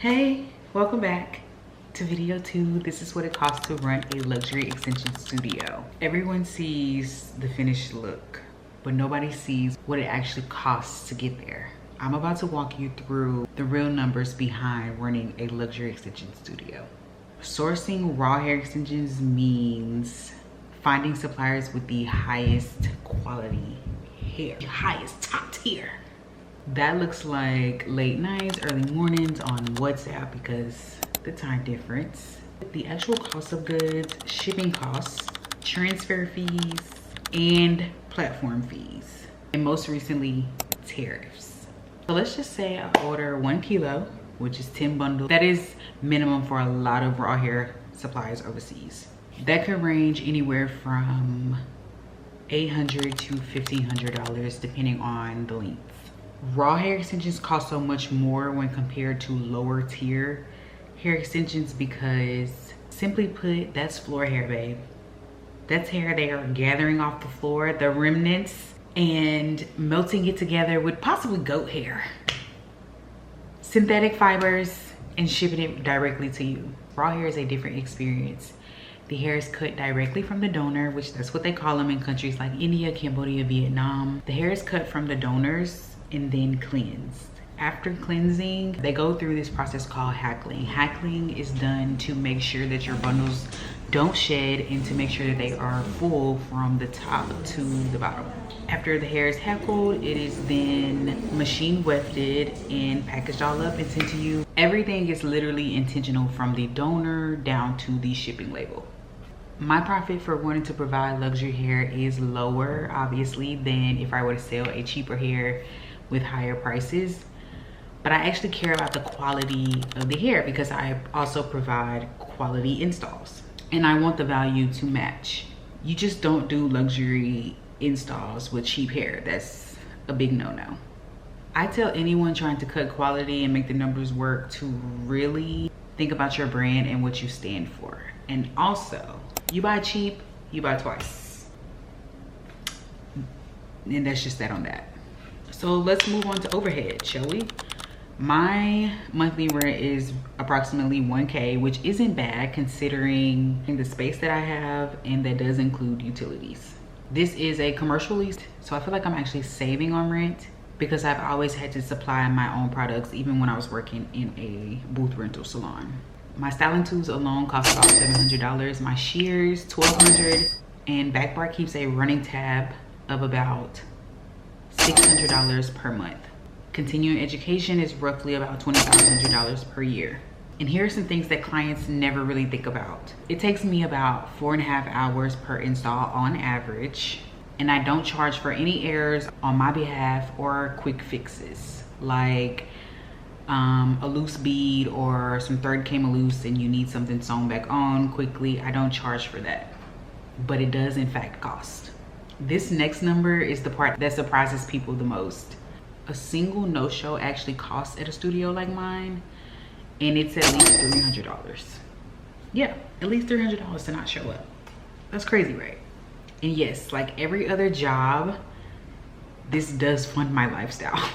Hey, welcome back to video 2. This is what it costs to run a luxury extension studio. Everyone sees the finished look, but nobody sees what it actually costs to get there. I'm about to walk you through the real numbers behind running a luxury extension studio. Sourcing raw hair extensions means finding suppliers with the highest quality hair, the highest top tier. That looks like late nights, early mornings on WhatsApp because the time difference. The actual cost of goods, shipping costs, transfer fees, and platform fees. And most recently, tariffs. So let's just say I order 1 kilo, which is 10 bundles. That is minimum for a lot of raw hair supplies overseas. That could range anywhere from $800 to $1,500 depending on the length. Raw hair extensions cost so much more when compared to lower tier hair extensions because, simply put, that's floor hair, babe. That's hair they are gathering off the floor, the remnants, and melting it together with possibly goat hair, synthetic fibers, and shipping it directly to you. Raw hair is a different experience. The hair is cut directly from the donor, which that's what they call them in countries like India, Cambodia, Vietnam. The hair is cut from the donors and then cleansed. After cleansing, they go through this process called hackling. Hackling is done to make sure that your bundles don't shed and to make sure that they are full from the top to the bottom. After the hair is hackled, it is then machine wefted and packaged all up and sent to you. Everything is literally intentional from the donor down to the shipping label. My profit for wanting to provide luxury hair is lower, obviously, than if I were to sell a cheaper hair with higher prices. But I actually care about the quality of the hair because I also provide quality installs. And I want the value to match. You just don't do luxury installs with cheap hair. That's a big no-no. I tell anyone trying to cut quality and make the numbers work to really think about your brand and what you stand for. And also, you buy cheap, you buy twice. And that's just that on that. So let's move on to overhead, shall we? My monthly rent is approximately 1K, which isn't bad considering the space that I have, and that does include utilities. This is a commercial lease, so I feel like I'm actually saving on rent because I've always had to supply my own products even when I was working in a booth rental salon. My styling tools alone cost about $700. My shears, $1,200, and back bar keeps a running tab of about $600 per month. Continuing education is roughly about $2,500 per year. And here are some things that clients never really think about. It takes me about 4.5 hours per install on average, and I don't charge for any errors on my behalf or quick fixes like a loose bead or some thread came loose and you need something sewn back on quickly. I don't charge for that, but it does in fact cost. This next number is the part that surprises people the most. A single no-show actually costs at a studio like mine, and it's at least $300. Yeah, at least $300 to not show up. That's crazy, right? And yes, like every other job, this does fund my lifestyle.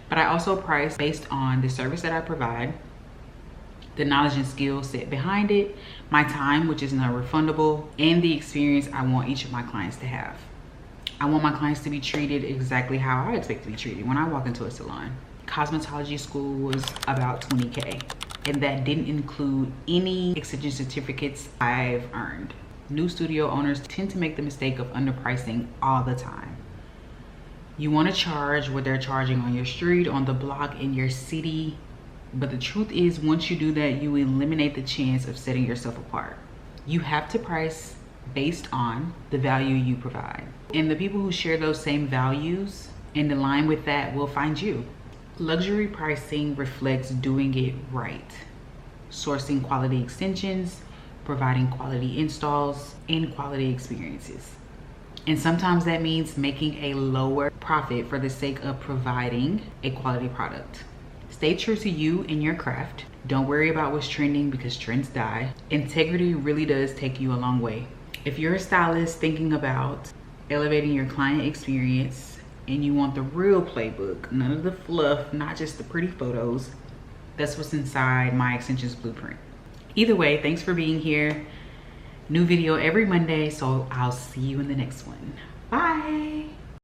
But I also price based on the service that I provide, the knowledge and skill set behind it, my time, which is non-refundable, and the experience I want each of my clients to have. I want my clients to be treated exactly how I expect to be treated when I walk into a salon. Cosmetology school was about 20K, and that didn't include any extension certificates I've earned. New studio owners tend to make the mistake of underpricing all the time. You want to charge what they're charging on your street, on the block, in your city. But the truth is, once you do that, you eliminate the chance of setting yourself apart. You have to price based on the value you provide. And the people who share those same values and align with that will find you. Luxury pricing reflects doing it right. Sourcing quality extensions, providing quality installs, and quality experiences. And sometimes that means making a lower profit for the sake of providing a quality product. Stay true to you and your craft. Don't worry about what's trending because trends die. Integrity really does take you a long way. If you're a stylist thinking about elevating your client experience and you want the real playbook, none of the fluff, not just the pretty photos, That's what's inside my extensions blueprint. Either way, thanks for being here. New video every Monday, so I'll see you in the next one. Bye.